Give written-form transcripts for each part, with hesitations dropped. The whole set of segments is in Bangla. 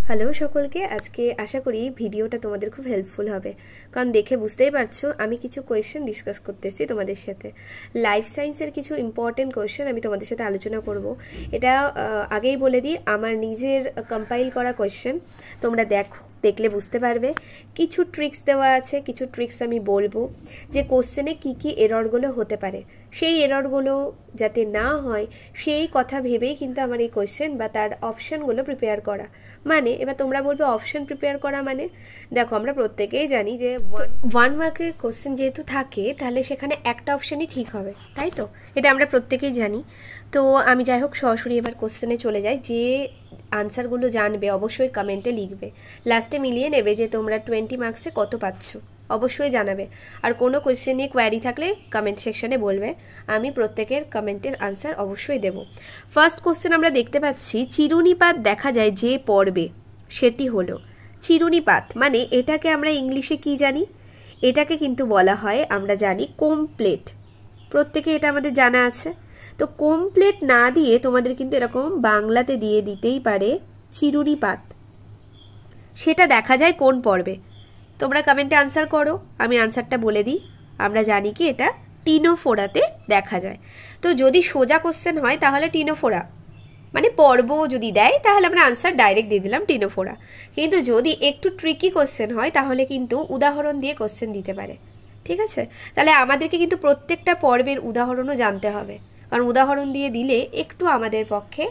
হ্যালো সকলকে, আজকে আশা করি ভিডিওটা তোমাদের খুব হেল্পফুল হবে, কারণ দেখে বুঝতেই পারছো আমি কিছু কোয়েশ্চেন ডিসকাস করতেছি তোমাদের সাথে। লাইফ সায়েন্সের কিছু ইম্পর্টেন্ট কোয়েশ্চেন আমি তোমাদের সাথে আলোচনা করব। এটা আগেই বলে দিই, আমার নিজের কম্পাইল করা কোয়েশ্চেন, তোমরা দেখলে বুঝতে পারবে। কিছু ট্রিক্স দেওয়া আছে, কিছু ট্রিক্স আমি বলবো যে কোশ্চেনে কি কি এররগুলো হতে পারে, সেই এররগুলো যাতে না হয় সেই কথা ভেবেই কিন্তু আমার এই কোয়েশ্চেন বা তার অপশানগুলো প্রিপেয়ার করা। মানে এবার তোমরা বলবে অপশন প্রিপেয়ার করা মানে, দেখো আমরা প্রত্যেকেই জানি যে 1 মার্কের কোশ্চেন যেহেতু থাকে তাহলে সেখানে একটা অপশানই ঠিক হবে, তাই তো? এটা আমরা প্রত্যেকেই জানি। তো আমি যাই হোক সরাসরি এবার কোশ্চেনে চলে যাই। যে আনসারগুলো জানবে অবশ্যই কমেন্টে লিখবে, লাস্টে মিলিয়ে নেবে যে তোমরা 20 মার্কসে কত পাচ্ছ, অবশ্যই জানাবে। আর কোনো কোয়েশ্চেন নিয়ে কোয়ারি থাকলে কমেন্ট সেকশনে বলবে, আমি প্রত্যেকের কমেন্টের আনসার অবশ্যই দেব। ফার্স্ট কোশ্চেন আমরা দেখতে পাচ্ছি, চিরুনিপাত দেখা যায় যে পর্বে, সেটি হলো চিরুনিপাত। মানে এটাকে আমরা ইংলিশে কি জানি? এটাকে কিন্তু বলা হয়, আমরা জানি কোমপ্লেট। প্রত্যেকে এটা আমাদের জানা আছে। তো কোমপ্লেট না দিয়ে তোমাদের কিন্তু এরকম বাংলাতে দিয়ে দিতেই পারে চিরুনিপাত। সেটা দেখা যায় কোন পর্বে? তোমরা কমেন্টে আনসার করো, আমি আনসারটা বলে দিই। আমরা জানি কি এটা টিনোফোরাতে দেখা যায়। তো যদি সোজা কোশ্চেন হয় তাহলে টিনোফোরা মানে পর্ব যদি দেয় তাহলে আমরা আনসার ডাইরেক্ট দিয়ে দিলাম টিনোফোরা। কিন্তু যদি একটু ট্রিকি কোশ্চেন হয় তাহলে কিন্তু উদাহরণ দিয়ে কোশ্চেন দিতে পারে, ঠিক আছে? তাহলে আমাদেরকে কিন্তু প্রত্যেকটা পর্বের উদাহরণও জানতে হবে, কারণ উদাহরণ দিয়ে দিলে একটু আমাদের পক্ষে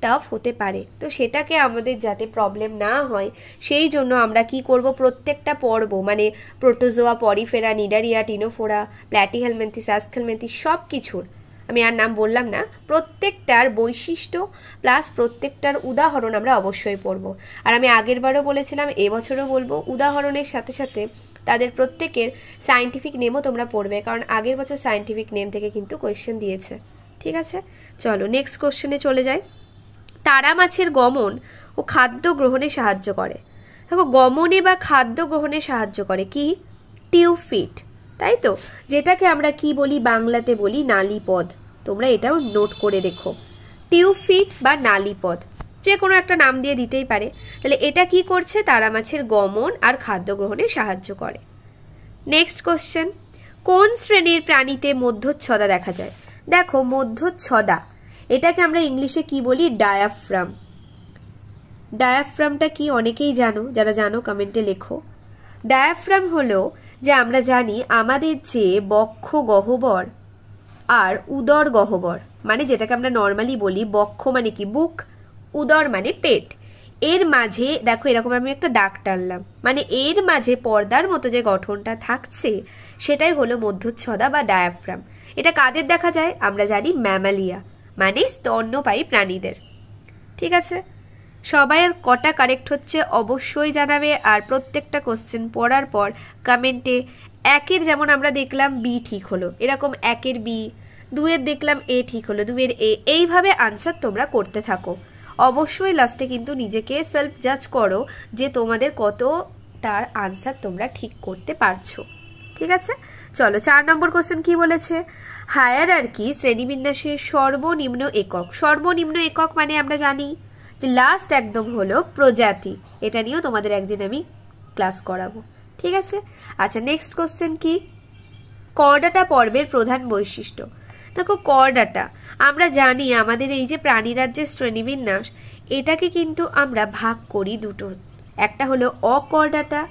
টাফ হতে পারে। তো সেটাকে আমাদের যাতে প্রবলেম না হয় সেই জন্য আমরা কি করব, প্রত্যেকটা পর্ব মানে প্রোটোজোয়া, পরিফেরা, নিডারিয়া, টিনোফোরা, প্ল্যাটিহেলমিনথিস, অ্যাস্কেলমিনথিস সব কিছুর, আমি আর নাম বললাম না, প্রত্যেকটার বৈশিষ্ট্য প্লাস প্রত্যেকটার উদাহরণ আমরা অবশ্যই পড়ব। আর আমি আগের বারও বলেছিলাম, এবছরও বলবো, উদাহরণের সাথে সাথে তাদের প্রত্যেকের সায়েন্টিফিক নেমও তোমরা পড়বে, কারণ আগের বছর সায়েন্টিফিক নেম থেকে কিন্তু কোয়েশ্চেন দিয়েছে, ঠিক আছে? চলো নেক্সট কোশ্চেনে চলে যাই। তারা মাছের গমন ও খাদ্য গ্রহণে সাহায্য করে। দেখো, গমনে বা খাদ্য গ্রহণে সাহায্য করে কি? টিউফিট, তাই তো? যেটাকে আমরা কি বলি, বাংলাতে বলি নালীপদ। তোমরা এটাও নোট করে রেখো, টিউফিট বা নালীপদ, যে কোনো একটা নাম দিয়ে দিতেই পারে। তাহলে এটা কি করছে? তারা মাছের গমন আর খাদ্য গ্রহণে সাহায্য করে। নেক্সট কোশ্চেন, কোন শ্রেণীর প্রাণীতে মধ্যচ্ছদা দেখা যায়? দেখো, মধ্যচ্ছদা এটাকে আমরা ইংলিশে কি বলি? ডায়াফ্রাম। ডায়াফ্রামটা কি অনেকেই জানো, যারা জানো কমেন্টে লেখো। ডায়াফ্রাম হলো যে আমরা জানি আমাদের যে বক্ষ গহ্বর আর উদর গহ্বর, মানে যেটাকে আমরা নর্মালি বলি বক্ষ মানে কি বুক, উদর মানে পেট, এর মাঝে দেখো এরকম আমি একটা দাগ টানলাম, মানে এর মাঝে পর্দার মতো যে গঠনটা থাকছে সেটাই হলো মধ্যচ্ছদা বা ডায়াফ্রাম। এটা কাদের দেখা যায়? আমরা জানি ম্যামালিয়া মানে স্তন্যপায়ী প্রাণীদের, ঠিক আছে? সবাই আর কটা কারেক্ট হচ্ছে অবশ্যই জানাবে। আর প্রত্যেকটা কোশ্চেন পড়ার পর কমেন্টে একের যেমন আমরা দেখলাম বি ঠিক হলো, এরকম একের বি, দুয়ের দেখলাম এ ঠিক হলো, দুয়ের এ, এইভাবে আনসার তোমরা করতে থাকো। অবশ্যই লাস্টে কিন্তু নিজেকে সেলফ জাজ করো যে তোমাদের কতটার আনসার তোমরা ঠিক করতে পারছো, ঠিক আছে? চলো 4 নম্বর কোশ্চেন কি বলেছে? হায়ারার্কি শ্রেণীবিন্যাসের সর্বনিম্ন একক। সর্বনিম্ন একক মানে আমরা জানি যে লাস্ট একদম হলো প্রজাতি। এটা নিয়েও তোমাদের একদিন আমি ক্লাস করাবো, ঠিক আছে? আচ্ছা নেক্সট কোশ্চেন কি? করডাটা পর্বের প্রধান বৈশিষ্ট্য। দেখো, করডাটা আমরা জানি আমাদের এই যে প্রাণীরাজ্যের শ্রেণীবিন্যাস, এটাকে কিন্তু আমরা ভাগ করি দুটো, একটা হলো অকর্ডাটা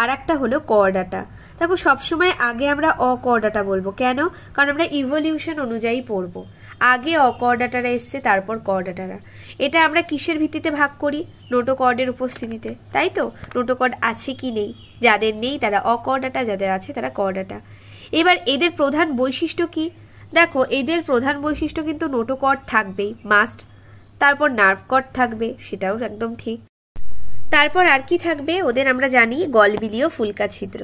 আর একটা হলো করডাটা। দেখো, সবসময় আগে আমরা অকর্ডাটা বলবো, কেন? কারণ আমরা ইভলিউশন অনুযায়ী পড়বো, আগে অকর্ডাটারা এসছে তারপর করডাটারা। এটা আমরা কিসের ভিত্তিতে ভাগ করি? নোটোকর্ডের উপস্থিতিতে, তাই তো? নোটোকর্ড আছে কি নেই, যাদের নেই তারা অকর্ডাটা, যাদের আছে তারা করডাটা। এবার এদের প্রধান বৈশিষ্ট্য কি? দেখো, এদের প্রধান বৈশিষ্ট্য কিন্তু নোটোকর্ড থাকবেই মাস্ট, তারপর নার্ভ কর্ড থাকবে, সেটাও একদম ঠিক। তারপর আর কি থাকবে ওদের? আমরা জানি গলবিলীয় ফুলকা ছিদ্র।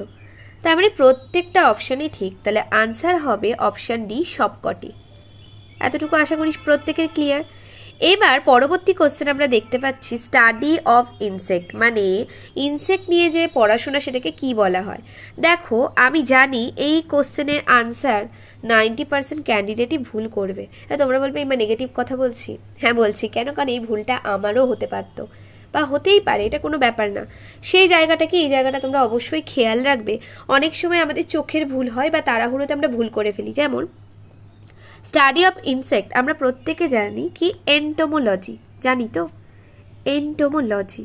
তার মানে প্রত্যেকটা অপশানই ঠিক, তাহলে আনসার হবে অপশান ডি সবকটি। এতটুকু আশা করি প্রত্যেকের ক্লিয়ার। এবার পরবর্তী কোশ্চেন আমরা দেখতে পাচ্ছি, স্টাডি অফ ইনসেক্ট, মানে ইনসেক্ট নিয়ে যে পড়াশোনা সেটাকে কি বলা হয়? দেখো, আমি জানি এই কোশ্চেনের আনসার 90% ক্যান্ডিডেটই ভুল করবে। তোমরা বলবে এবার নেগেটিভ কথা বলছি, হ্যাঁ বলছি, কেন? কারণ এই ভুলটা আমারও হতে পারতো, বা হতেই পারে, এটা কোনো ব্যাপার না। সেই জায়গাটাকে, এই জায়গাটা তোমরা অবশ্যই খেয়াল রাখবে। অনেক সময় আমাদের চোখের ভুল হয় বা তাড়াহুড়োতে আমরা ভুল করে ফেলি। যেমন স্টাডি অফ ইনসেক্ট আমরা প্রত্যেকে জানি কি এন্টোমোলজি, জানি তো এন্টোমোলজি,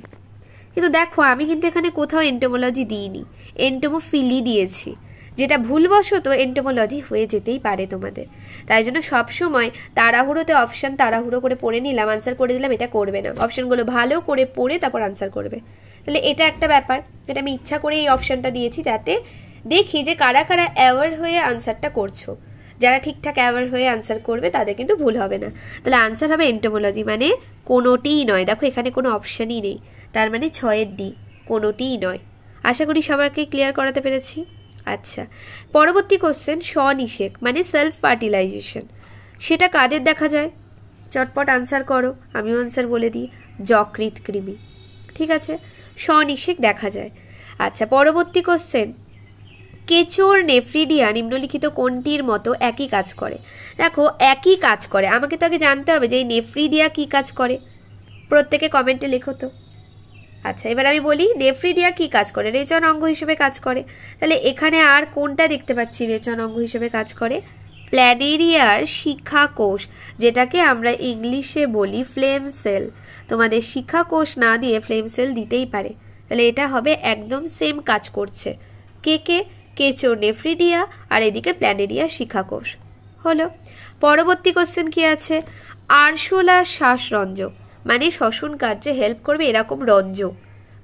কিন্তু দেখো আমি কিন্তু এখানে কোথাও এন্টোমোলজি দিইনি, এন্টোমোফিলি দিয়েছি, যেটা ভুলবশত এন্টোমোলজি হয়ে যেতেই পারে তোমাদের। তাই জন্য সবসময় তাড়াহুড়োতে অপশান তাড়াহুড়ো করে পড়ে নিলাম, আনসার করে দিলাম, এটা করবে না। অপশানগুলো ভালো করে পড়ে তারপর আনসার করবে। তাহলে এটা একটা ব্যাপার, এটা আমি ইচ্ছা করে এই অপশানটা দিয়েছি যাতে দেখি যে কারা কারা অ্যাওয়ার হয়ে আনসারটা করছো। যারা ঠিকঠাক অ্যাওয়ার হয়ে আনসার করবে তাদের কিন্তু ভুল হবে না। তাহলে আনসার হবে এন্টোমোলজি, মানে কোনোটিই নয়। দেখো এখানে কোনো অপশানই নেই, তার মানে 6-এর ডি, কোনোটিই নয়। আশা করি সবাইকে ক্লিয়ার করাতে পেরেছি। আচ্ছা, পরবর্তী কোশ্চেন, স্বনিষেক মানে সেলফ ফার্টিলাইজেশন, সেটা কাদের দেখা যায়? চটপট আনসার করো, আমিও আনসার বলে দিই, যকৃৎ কৃমি। ঠিক আছে, স্বনিষেক দেখা যায়। আচ্ছা, পরবর্তী কোশ্চেন, কেঁচোর নেফ্রিডিয়া নিম্নলিখিত কোনটির মতো একই কাজ করে? দেখো একই কাজ করে, আমাকে তো আগে জানতে হবে যে এই নেফ্রিডিয়া কি কাজ করে। প্রত্যেকে কমেন্টে লেখো তো। আচ্ছা, এবার আমি বলি নেফ্রিডিয়া কি কাজ করে? রেচন অঙ্গ হিসেবে কাজ করে। তাহলে এখানে আর কোনটা দেখতে পাচ্ছি রেচন অঙ্গ হিসেবে কাজ করে? প্ল্যানেরিয়ার শিখা কোষ, যেটাকে আমরা ইংলিশে বলি ফ্লেম সেল। তোমাদের শিখা কোষ না দিয়ে ফ্লেম সেল দিতেই পারে। তাহলে এটা হবে একদম সেম কাজ করছে। কে কেঁচো নেফ্রিডিয়া আর এদিকে প্ল্যানেরিয়া শিখা কোষ হলো। পরবর্তী কোশ্চেন কি আছে? আরশোলা শ্বাসরঞ্জক মানে শ্বসন কার্যে হেল্প করবে এরকম রঞ্জক,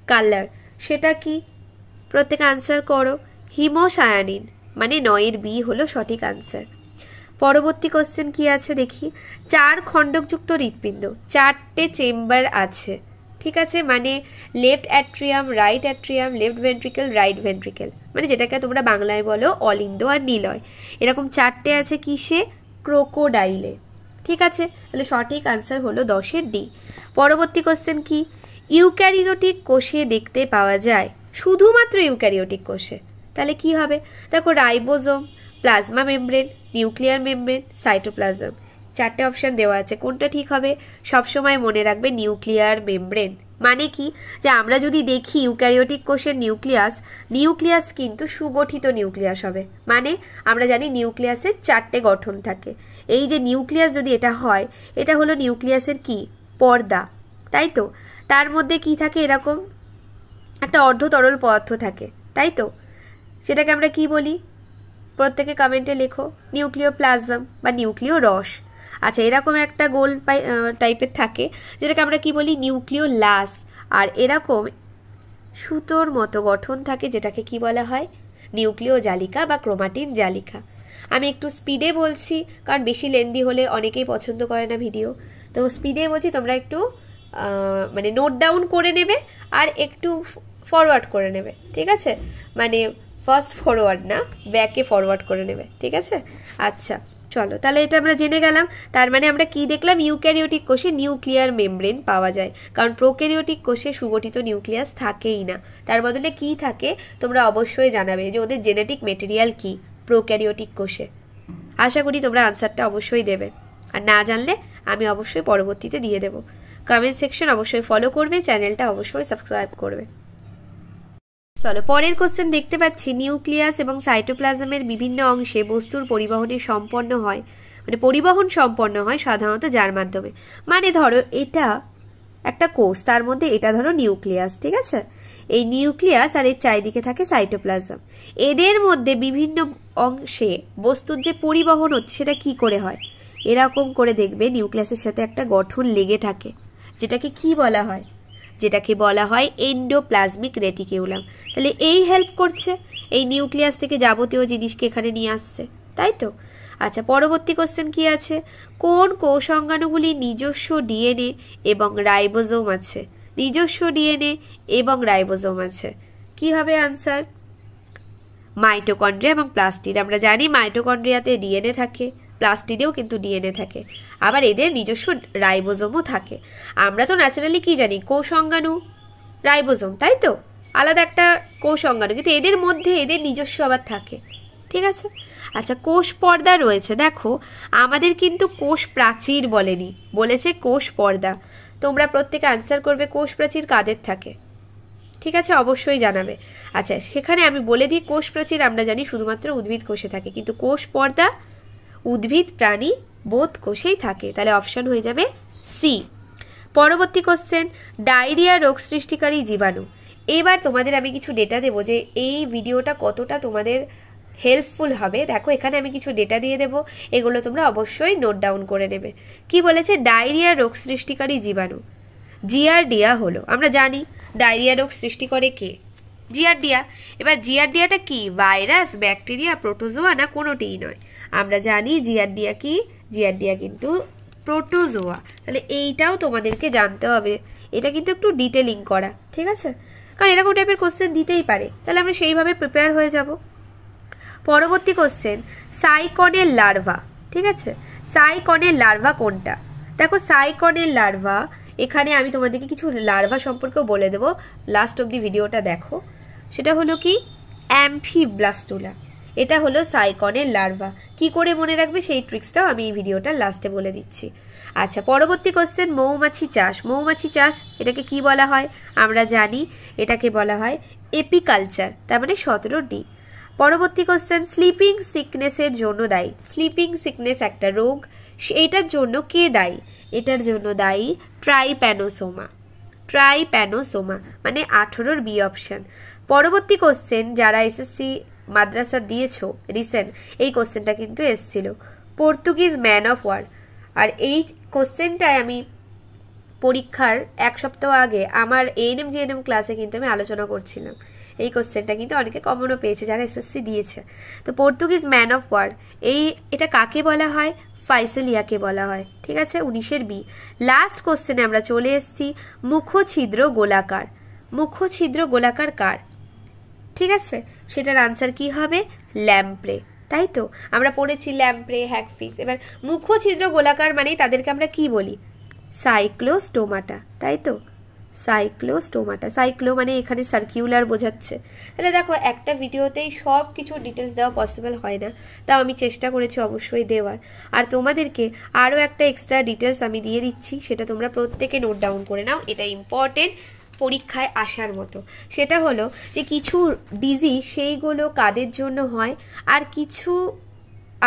কালার, সেটা কি? প্রত্যেকে আনসার করো। হিমোসায়ানিন মানে 9-এর বি হলো সঠিক আনসার। পরবর্তী কোশ্চেন কি আছে দেখি। 4 খণ্ডকযুক্ত হৃৎপিণ্ড, 4টে চেম্বার আছে। ঠিক আছে, মানে left atrium, right atrium, left ventricle, right ventricle, মানে যেটাকে তোমরা বাংলায় বলো অলিন্দ আর নিলয়। এরকম 4টে আছে কিসে? ক্রোকোডাইলে। ঠিক আছে, তাহলে সঠিক আনসার হলো 10-এর ডি। পরবর্তী কোশ্চেন কি? ইউক্যারিওটিক কোষে দেখতে পাওয়া যায়, শুধুমাত্র ইউক্যারিওটিক কোষে। তাহলে কি হবে? দেখো ribosome, plasma membrane, nuclear membrane, cytoplasm, 4টে অপশন দেওয়া আছে। কোনটা ঠিক হবে? সবসময় মনে রাখবে নিউক্লিয়ার মেমব্রেন। মানে কি? যে আমরা যদি দেখি ইউক্যারিওটিক কোষের নিউক্লিয়াস কিন্তু সুগঠিত নিউক্লিয়াস হবে। মানে আমরা জানি নিউক্লিয়াসের 4টে গঠন থাকে। এই যে নিউক্লিয়াস যদি এটা হয়, এটা হলো নিউক্লিয়াসের কি? পর্দা, তাই তো? তার মধ্যে কি থাকে? এরকম একটা অর্ধ তরল পদার্থ থাকে, তাই তো? সেটাকে আমরা কি বলি? প্রত্যেকে কমেন্টে লেখো। নিউক্লিওপ্লাজম বা নিউক্লিয় রস। আচ্ছা, এরকম একটা গোল টাইপের থাকে যেটাকে আমরা কি বলি? নিউক্লিওলাস। আর এরকম সুতোর মতো গঠন থাকে যেটাকে কি বলা হয়? নিউক্লিয় জালিকা বা ক্রোমাটিন জালিকা। আমি একটু স্পিডে বলছি কারণ বেশি লেন্দি হলে অনেকেই পছন্দ করে না ভিডিও, তো স্পিডে বলছি, তোমরা একটু মানে নোট ডাউন করে নেবে আর একটু ফরওয়ার্ড করে নেবে। ঠিক আছে, মানে ফার্স্ট ফরওয়ার্ড না, ব্যাকে ফরওয়ার্ড করে নেবে। ঠিক আছে, আচ্ছা চলো, তাহলে এটা আমরা জেনে গেলাম। তার মানে আমরা কি দেখলাম? ইউক্যারিওটিক কোষে নিউক্লিয়ার মেমব্রেন পাওয়া যায়, কারণ প্রোক্যারিওটিক কোষে সুগঠিত নিউক্লিয়াস থাকেই না। তার বদলে কি থাকে তোমরা অবশ্যই জানাবে যে ওদের জেনেটিক মেটেরিয়াল কি প্রোক্যারিওটিক কোষে। আশা করি তোমরা আনসারটা অবশ্যই দেবে, আর না জানলে আমি অবশ্যই পরবর্তীতে দিয়ে দেবো। কমেন্ট সেকশন অবশ্যই ফলো করবে, চ্যানেলটা অবশ্যই সাবস্ক্রাইব করবে। চলো পরের কোশ্চেন দেখতে পাচ্ছি, নিউক্লিয়াস এবং সাইটোপ্লাজমের বিভিন্ন অংশে বস্তুর পরিবহন সম্পন্ন হয় সাধারণত যার মাধ্যমে? মানে ধরো এটা একটা কোষ, তার মধ্যে এটা ধরো নিউক্লিয়াস। ঠিক আছে, এই নিউক্লিয়াস আর এর চারিদিকে থাকে সাইটোপ্লাজম। এদের মধ্যে বিভিন্ন অংশে বস্তুর যে পরিবহন হচ্ছে সেটা কি করে হয়? এরকম করে দেখবে নিউক্লিয়াসের সাথে একটা গঠন লেগে থাকে, যেটাকে কি বলা হয়? যেটাকে বলা হয় এন্ডোপ্লাজমিক রেটিকিউলাম। তাহলে এই হেল্প করছে, এই নিউক্লিয়াস থেকে যাবতীয় জিনিসকে এখানে নিয়ে আসছে, তাই তো? আচ্ছা, পরবর্তী কোশ্চেন কি আছে? কোন কোষ অঙ্গাণুগুলি নিজস্ব ডিএনএ এবং রাইবোজোম আছে? নিজস্ব ডিএনএ এবং রাইবোজোম আছে, কি হবে আনসার? মাইটোকন্ড্রিয়া এবং প্লাস্টিড। আমরা জানি মাইটোকন্ড্রিয়াতে ডিএনএ থাকে, প্লাস্টিডেও কিন্তু ডিএনএ থাকে, আবার এদের নিজস্ব রাইবোজোমও থাকে। আমরা তো ন্যাচারালি কি জানি? কোষ অঙ্গাণু, রাইবোজোম, তাই তো? আলাদা একটা কোষ অঙ্গাণু, কিন্তু এদের মধ্যে এদের নিজস্ব আবার থাকে। ঠিক আছে, আচ্ছা কোষ পর্দা রয়েছে। দেখো আমাদের কিন্তু কোষ প্রাচীর বলেনি, বলেছে কোষ পর্দা। তোমরা প্রত্যেকে আনসার করবে কোষ প্রাচীর কাদের থাকে, ঠিক আছে, অবশ্যই জানাবে। আচ্ছা, সেখানে আমি বলে দিই কোষ প্রাচীর আমরা জানি শুধুমাত্র উদ্ভিদ কোষে থাকে, কিন্তু কোষ পর্দা উদ্ভিদ প্রাণী বোধ কোষেই থাকে, তাহলে অপশন হয়ে যাবে সি। পরবর্তী কোশ্চেন, ডায়রিয়া রোগ সৃষ্টিকারী জীবাণু। এবার তোমাদের আমি কিছু ডেটা দেবো যে এই ভিডিওটা কতটা তোমাদের হেল্পফুল হবে। দেখো এখানে আমি কিছু ডেটা দিয়ে দেবো, এগুলো তোমরা অবশ্যই নোট ডাউন করে নেবে। কি বলেছে? ডায়রিয়া রোগ সৃষ্টিকারী জীবাণু জিয়ারডিয়া হলো, আমরা জানি ডায়রিয়া রোগ সৃষ্টি করে কে? জিয়ারডিয়া। এবার জিয়ারডিয়াটা কি? ভাইরাস, ব্যাকটেরিয়া, প্রোটোজোয়া না কোনোটিই নয়? আমরা জানি জিয়ারডিয়া কি, জিয়ারডিয়া কিন্তু প্রোটোজোয়া। তাহলে এইটাও তোমাদেরকে জানতে হবে, এটা কিন্তু একটু ডিটেলিং করা, ঠিক আছে, কারণ এরকম টাইপের কোশ্চেন দিতেই পারে, তাহলে আমরা সেইভাবে প্রিপেয়ার হয়ে যাব। পরবর্তী কোশ্চেন, সাইকনের লার্ভা, ঠিক আছে, সাইকনের লার্ভা কোনটা? দেখো সাইকনের লার্ভা, এখানে আমি তোমাদেরকে কিছু লার্ভা সম্পর্কেও বলে দেবো, লাস্ট অব্দি ভিডিওটা দেখো। সেটা হলো কি? অ্যাম্ফিব্লাস্টুলা, এটা হলো সাইকনের লার্ভা। কি করে মনে রাখবে সেই ট্রিক্সটাও আমি এই ভিডিওটার লাস্টে বলে দিচ্ছি। আচ্ছা, পরবর্তী কোশ্চেন, মৌমাছি চাষ। মৌমাছি চাষ এটাকে কি বলা হয়? আমরা জানি এটাকে বলা হয় এপিকালচার, তার মানে 17D। পরবর্তী কোশ্চেন, স্লিপিং সিকনেসের জন্য দায়ী। স্লিপিং সিকনেস একটা রোগ, এটার জন্য কে দায়ী? এটার জন্য দায়ী ট্রাইপ্যানোসোমা। ট্রাইপ্যানোসোমা মানে 18 বি অপশন। পরবর্তী কোশ্চেন, যারা এসএসসি মাদ্রাসা দিয়েছো রিসেন্ট, এই কোশ্চেনটা কিন্তু এসছিল, পর্তুগিজ ম্যান অফ ওয়ার। আর এই কোশ্চেনটায় আমি পরীক্ষার 1 সপ্তাহ আগে আমার এএনএম জিএনএম ক্লাসে কিন্তু আমি আলোচনা করছিলাম। এই কোশ্চেনটা কিন্তু অনেকে কমনও পেয়েছে যারা এসএসসি দিয়েছে। তো পর্তুগিজ ম্যান অফ ওয়ার, এটা কাকে বলা হয়? ফাইসেলিয়াকে বলা হয়, ঠিক আছে, 19 বি। লাস্ট কোশ্চেনে আমরা চলে এসেছি, মুখছিদ্র গোলাকার। মুখছিদ্র গোলাকার কার? ঠিক আছে, সেটার আনসার কি হবে? ল্যাম্প্রে, তাই তো আমরা পড়েছি ল্যাম্প্রে, হ্যাগফিশ। এবার মুখছিদ্র গোলাকার মানে তাদেরকে আমরা কি বলি? সাইক্লোস্টোমাটা, তাই তো, সাইক্লোস্টোমাটা। সাইক্লো মানে এখানে সার্কিউলার বোঝাচ্ছে। তাহলে দেখো একটা ভিডিওতেই সব কিছু ডিটেলস দেওয়া পসিবল হয় না, তাও আমি চেষ্টা করেছি অবশ্যই দেওয়ার। আর তোমাদেরকে আরও একটা এক্সট্রা ডিটেলস আমি দিয়ে দিচ্ছি, সেটা তোমরা প্রত্যেকে নোট ডাউন করে নাও, এটা ইম্পর্টেন্ট পরীক্ষায় আসার মতো। সেটা হলো যে কিছু ডিজিজ সেইগুলো কাদের জন্য হয়, আর কিছু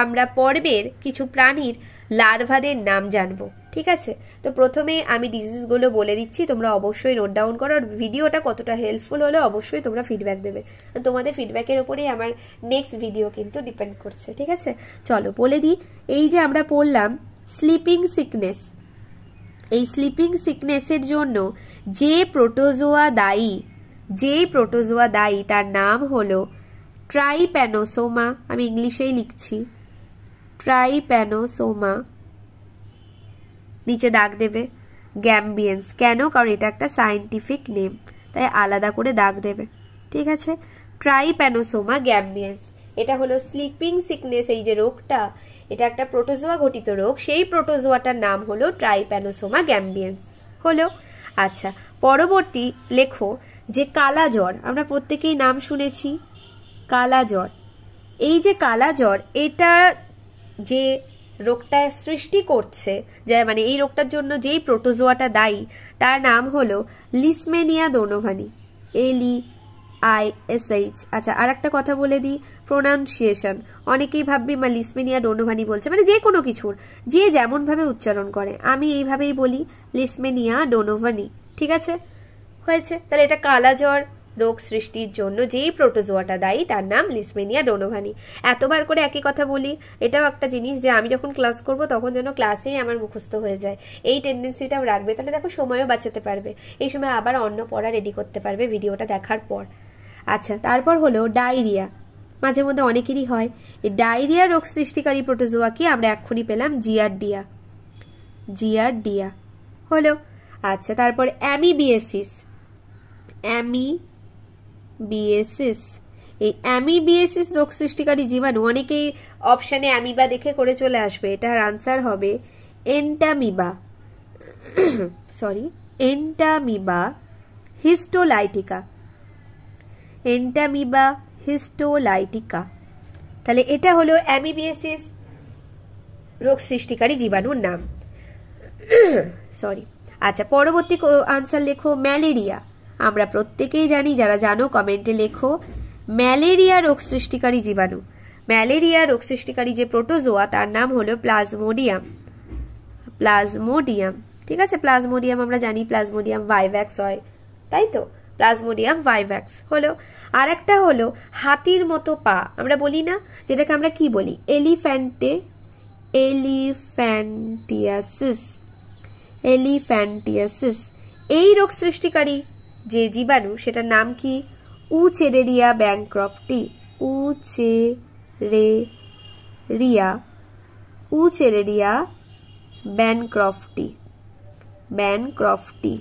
আমরা পর্বের কিছু প্রাণীর লার্ভাদের নাম জানবো, ঠিক আছে। তো প্রথমে আমি ডিজিজগুলো বলে দিচ্ছি, তোমরা অবশ্যই নোট ডাউন করো। আর ভিডিওটা কতটা হেল্পফুল হলো অবশ্যই তোমরা ফিডব্যাক দেবে, তোমাদের ফিডব্যাকের ওপরেই আমার নেক্সট ভিডিও কিন্তু ডিপেন্ড করছে, ঠিক আছে। চলো বলে দিই, এই যে আমরা পড়লাম স্লিপিং সিকনেস, এই স্লিপিং সিকনেসের জন্য যে প্রোটোজোয়া দায়ী তার নাম হলো ট্রাইপ্যানোসোমা। আমি ইংলিশেই লিখছি, ট্রাইপ্যানোসোমা, নিচে দাগ দেবে গ্যাম্বিয়েন্স। কেন? কারণ এটা একটা সায়েন্টিফিক নেম, তাই আলাদা করে দাগ দেবে, ঠিক আছে। ট্রাইপ্যানোসোমা গ্যাম্বিয়েন্স, এটা হলো স্লিপিং সিকনেস। এই যে রোগটা, এটা একটা প্রোটোজোয়া ঘটিত রোগ, সেই প্রোটোজোয়াটার নাম হলো ট্রাইপ্যানোসোমা গ্যাম্বিয়েন্স হলো। আচ্ছা, পরবর্তী লেখো যে কালা জ্বর, আমরা প্রত্যেকেই নাম শুনেছি কালা জ্বর। এই যে কালা জ্বর, এটা যে রোগটা সৃষ্টি করছে, যে মানে এই রোগটার জন্য যেই প্রোটোজোয়াটা দায়ী তার নাম হলো লিসমেনিয়া ডোনোভানি, LEISH। আচ্ছা, আর একটা কথা বলে দিই, প্রোনাউন্সিয়েশন, অনেকেই ভাববে লিসমেনিয়া ডোনোভানি বলছে, মানে যে কোনো কিছুর যে যেমনভাবে উচ্চারণ করে, আমি এইভাবেই বলি লিসমেনিয়া ডোনোভানি, ঠিক আছে, হয়েছে। তাহলে এটা কালা জ্বর রোগ সৃষ্টির জন্য যেই প্রোটোজোয়াটা দায়ী তার নাম লিসমেনিয়া ডোনোভানি। এতবার করে একই কথা বলি, এটাও একটা জিনিস যে আমি যখন ক্লাস করব তখন যেন ক্লাসেই আমার মুখস্থ হয়ে যায়, এই টেন্ডেন্সিটাও রাখবে, তাহলে দেখো সময়ও বাঁচাতে পারবে, এই সময় আবার অন্য পড়া রেডি করতে পারবে ভিডিওটা দেখার পর। আচ্ছা, তারপর হলো ডায়রিয়া, মাঝে মধ্যে অনেকেরই হয়। এই ডায়রিয়া রোগ সৃষ্টিকারী প্রোটোজোয়া কি? আমরা এক্ষুনি পেলাম জিয়ারডিয়া হলো। আচ্ছা, তারপর অ্যামিবিয়েসিস, এই অ্যামিবিয়েসিস রোগ সৃষ্টিকারী জীবাণু, অনেকেই অপশানে অ্যামিবা দেখে করে চলে আসবে, এটার আনসার হবে Entamoeba, Entamoeba histolytica, Entamoeba histolytica. তাহলে এটা হলো অ্যামিবিয়েসিস রোগ সৃষ্টিকারী জীবাণুর নাম, সরি। আচ্ছা, পরবর্তী আনসার লেখো ম্যালেরিয়া। আমরা প্রত্যেকেই জানি, যারা জানো কমেন্টে লেখো। ম্যালেরিয়া রোগ সৃষ্টিকারী জীবাণু, ম্যালেরিয়া রোগ সৃষ্টিকারী যে প্রোটোজোয়া তার নাম হলো প্লাজমোডিয়াম। প্লাজমোডিয়াম, ঠিক আছে। প্লাজমোডিয়াম আমরা জানি প্লাজমোডিয়াম ভাইভ্যাক্স হয়, তাই তো? প্লাজমোডিয়াম ভাইভ্যাক্স হলো। আর একটা হলো হাতির মতো পা, আমরা বলি না, যেটাকে আমরা কি বলি? এলিফ্যান্টিয়াসিস। এলিফ্যান্টিয়াসিস এই রোগ সৃষ্টিকারী যে জীবাণু সেটার নাম কি? উচেরেরিয়া ব্যানক্রফটি। উচেরেরিয়া ব্যানক্রফটি।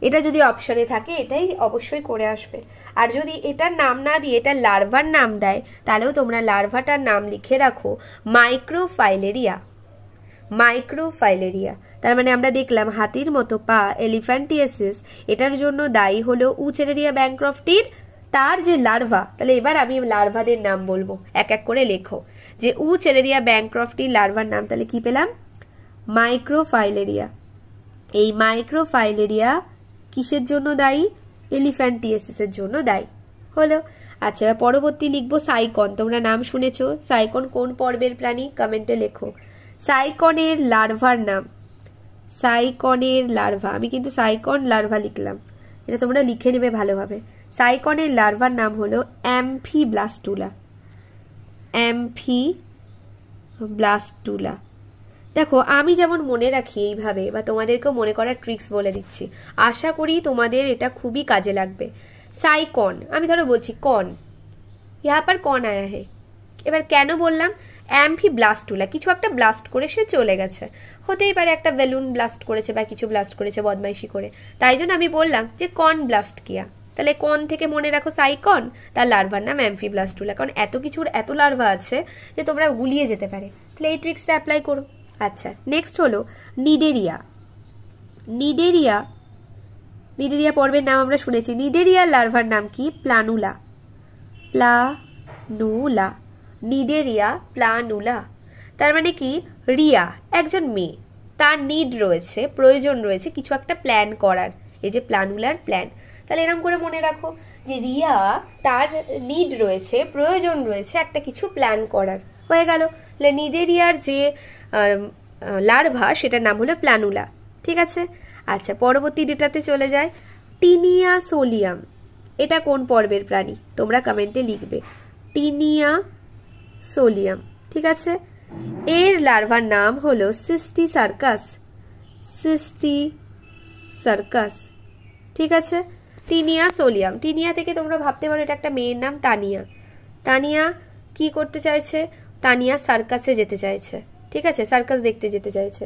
এটা যদি অপশনে থাকে এটাই অবশ্যই করে আসবে। আর যদি এটার নাম না দিয়ে এটা লার্ভার নাম দেয়, তাহলেও তোমরা লার্ভাটার নাম লিখে রাখো মাইক্রোফাইলেরিয়া। মাইক্রোফাইলেরিয়া, তার মানে আমরা দেখলাম হাতির মতো পা, এলিফ্যান্টিয়াসিস, এটার জন্য দায়ী হলো উচেরেরিয়া ব্যানক্রফটির তার যে লার্ভা। তাহলে এবার আমি লার্ভাদের নাম বলবো, এক এক করে লেখো। যে উচেরেরিয়া ব্যানক্রফটির লার্ভার নাম, তাহলে কি পেলাম? মাইক্রোফাইলেরিয়া। এই মাইক্রোফাইলেরিয়া কিসের জন্য দায়ী? এলিফ্যান্টিয়াসিসের জন্য দায়ী হলো। আচ্ছা, পরবর্তী লিখবো সাইকন। তোমরা নাম শুনেছো, সাইকন কোন পর্বের প্রাণী? কমেন্টে লেখো। সাইকনের লার্ভার নাম, সাইকনের লার্ভা, আমি কিন্তু সাইকন লার্ভা লিখলাম, এটা তোমরা লিখে নেবে ভালোভাবে। সাইকনের লার্ভার নাম হলো অ্যাম্ফিব্লাস্টুলা। অ্যাম্ফিব্লাস্টুলা। দেখো, আমি যেমন মনে রাখি এইভাবে, বা তোমাদেরকেও মনে করার ট্রিক্স বলে দিচ্ছি, আশা করি তোমাদের এটা খুবই কাজে লাগবে। সাইকন, আমি ধরো বলছি কন, ইহা পার কন আয়া হে। এবার কেন বললাম? অ্যাম্ফিব্লাস্টুলা, কিছু একটা ব্লাস্ট করে সে চলে গেছে, হতেই পারে একটা বেলুন ব্লাস্ট করেছে বা কিছু ব্লাস্ট করেছে বদমাইশি করে, তাই জন্য আমি বললাম যে কন ব্লাস্ট কিয়া। তাহলে কন থেকে মনে রাখো সাইকন, তার লার্ভার নাম অ্যাম্ফিব্লাস্টুলা, কারণ এত কিছুর এত লার্ভা আছে যে তোমরা গুলিয়ে যেতে পারে। তাহলে এই ট্রিক্সটা অ্যাপ্লাই করো। আচ্ছা, নেক্সট হলো নিডেরিয়া। নিডেরিয়া পর্বের নাম আমরা শুনেছি। নিডেরিয়ার লার্ভার নাম কি? প্লানুলা। নিডেরিয়া প্লানুলা, তার মানে কি? রিয়া একজন মেয়ে, তার নিড রয়েছে, প্রয়োজন রয়েছে কিছু একটা প্ল্যান করার, এই যে প্লানুলার প্ল্যান। তাহলে এরকম করে মনে রাখো যে রিয়া তার নিড রয়েছে, প্রয়োজন রয়েছে একটা কিছু প্ল্যান করার, হয়ে গেল। তাহলে নিডেরিয়ার যে লার্ভা সেটার নাম হলো প্লানুলা, ঠিক আছে। আচ্ছা, পরবর্তী ডেটাতে চলে যায়। টিনিয়া সোলিয়াম, এটা কোন পর্বের প্রাণী? তোমরা কমেন্টে লিখবে টিনিয়া সোলিয়াম, ঠিক আছে। এর লার্ভার নাম হলো সিস্টিসার্কাস। ঠিক আছে। টিনিয়া সোলিয়াম, টিনিয়া থেকে তোমরা ভাবতে পারো এটা একটা মেয়ের নাম তানিয়া। তানিয়া কি করতে চাইছে? তানিয়া সার্কাসে যেতে চাইছে, ঠিক আছে, সার্কাস দেখতে যেতে চাইছে।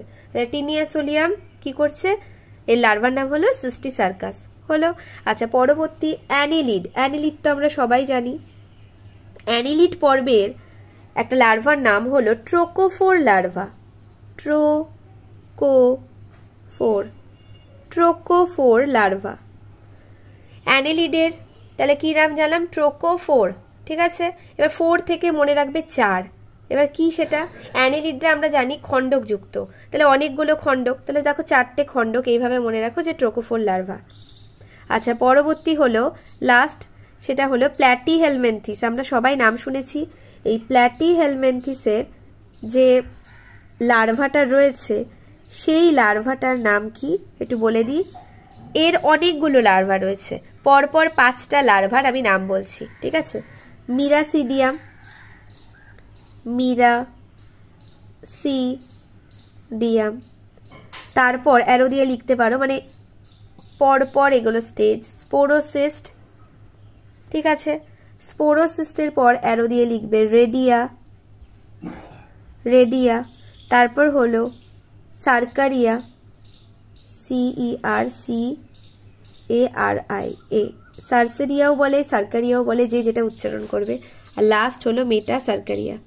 টিনিয়া সোলিয়াম কি করছে? এর লার্ভার নাম হলো সিস্টিসার্কাস হলো। আচ্ছা, পরবর্তী অ্যানিলিড। অ্যানিলিড তো আমরা সবাই জানি। অ্যানিলিড পর্বের একটা লার্ভার নাম হলো ট্রোকোফোর লার্ভা। ট্রোকোফোর লার্ভা অ্যানিলিডের। তাহলে কি নাম জানলাম? ট্রোকোফোর, ঠিক আছে। এবার 4 থেকে মনে রাখবে 4। এবার কি সেটা? অ্যানিলিডরা আমরা জানি খণ্ডক যুক্ত, তাহলে অনেকগুলো খণ্ডক, তাহলে দেখো 4টে খণ্ডক, এইভাবে মনে রাখো যে ট্রোকোফোর লার্ভা। আচ্ছা, পরবর্তী হলো লাস্ট, সেটা হলো প্ল্যাটিহেলমিনথিস। আমরা সবাই নাম শুনেছি। এই প্ল্যাটিহেলমিনথিসের যে লার্ভাটা রয়েছে সেই লার্ভাটার নাম কি একটু বলে দিই। এর অনেকগুলো লার্ভা রয়েছে, পরপর 5টা লার্ভার আমি নাম বলছি, ঠিক আছে। মিরাসিডিয়াম, তারপর অ্যারো দিয়ে লিখতে পারো, মানে পরপর এগুলো স্টেজ। স্পোরোসিস্ট, ঠিক আছে। স্পোরোসিস্টের পর অ্যারো দিয়ে লিখবে রেডিয়া, তারপর হলো সার্কারিয়া, CERCARIA, সার্সেরিয়াও বলে সার্কারিয়াও বলে, যে যেটা উচ্চারণ করবে। আর লাস্ট হলো মেটাসার্কারিয়া।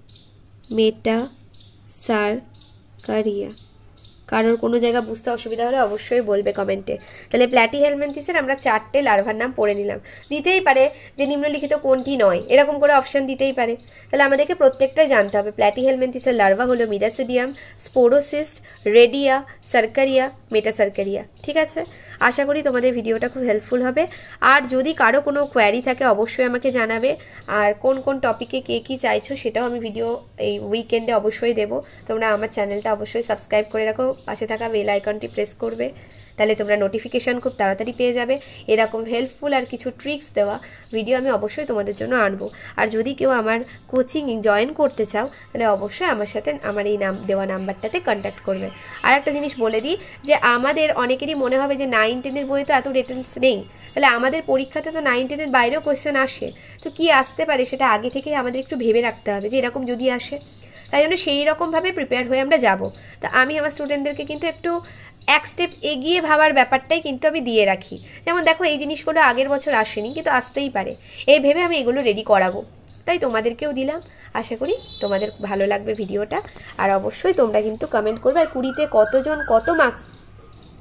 কারোর কোনো জায়গা বুঝতে অসুবিধা হলে অবশ্যই বলবে কমেন্টে। তাহলে প্ল্যাটিহেলমিনথিসের আমরা 4টে লার্ভার নাম পড়ে নিলাম। দিতেই পারে যে নিম্নলিখিত কোনটি নয়, এরকম করে অপশন দিতেই পারে। তাহলে আমাদেরকে প্রত্যেকটাই জানতে হবে। প্ল্যাটিহেলমিনথিসের লার্ভা হলো মিডাসিডিয়াম, স্পোরোসিস্ট, রেডিয়া, সার্কারিয়া, মেটাসার্কারিয়া। ঠিক আছে, আশা করি তোমাদের ভিডিওটা খুব হেল্পফুল হবে। আর যদি কারো কোনো কোয়ারি থাকে অবশ্যই আমাকে জানাবে। আর কোন কোন টপিকে কে কী চাইছো সেটাও আমি ভিডিও এই উইকেন্ডে অবশ্যই দেবো। তোমরা আমার চ্যানেলটা অবশ্যই সাবস্ক্রাইব করে রাখো, পাশে থাকা বেল আইকনটি প্রেস করবে, তাহলে তোমরা নোটিফিকেশান খুব তাড়াতাড়ি পেয়ে যাবে। এরকম হেল্পফুল আর কিছু ট্রিক্স দেওয়া ভিডিও আমি অবশ্যই তোমাদের জন্য আনবো। আর যদি কেউ আমার কোচিং জয়েন করতে চাও তাহলে অবশ্যই আমার সাথে আমার এই দেওয়া নাম্বারটাতে কন্ট্যাক্ট করবে। আর একটা জিনিস বলে দিই যে আমাদের অনেকেরই মনে হবে যে 9-10-এর বই তো এত রেটেন্স নেই, তাহলে আমাদের পরীক্ষাতে তো 9-10-এর বাইরেও কোয়েশ্চেন আসে। তো কি আসতে পারে সেটা আগে থেকেই আমাদের একটু ভেবে রাখতে হবে যে এরকম যদি আসে, তাই জন্য সেই রকমভাবে প্রিপেয়ার হয়ে আমরা যাব। তো আমি আমার স্টুডেন্টদেরকে কিন্তু একটু এক স্টেপ এগিয়ে ভাবার ব্যাপারটাই কিন্তু আমি দিয়ে রাখি। যেমন দেখো এই জিনিসগুলো আগের বছর আসেনি কিন্তু আসতেই পারে, এই ভেবে আমি এগুলো রেডি করাবো, তাই তোমাদেরকেও দিলাম। আশা করি তোমাদের ভালো লাগবে ভিডিওটা। আর অবশ্যই তোমরা কিন্তু কমেন্ট করবে আর 20-তে কতজন কত মার্কস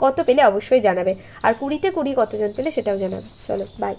কত পেলে অবশ্যই জানাবে, আর 20-তে 20 কতজন পেলে সেটাও জানাবে। চলো বাই।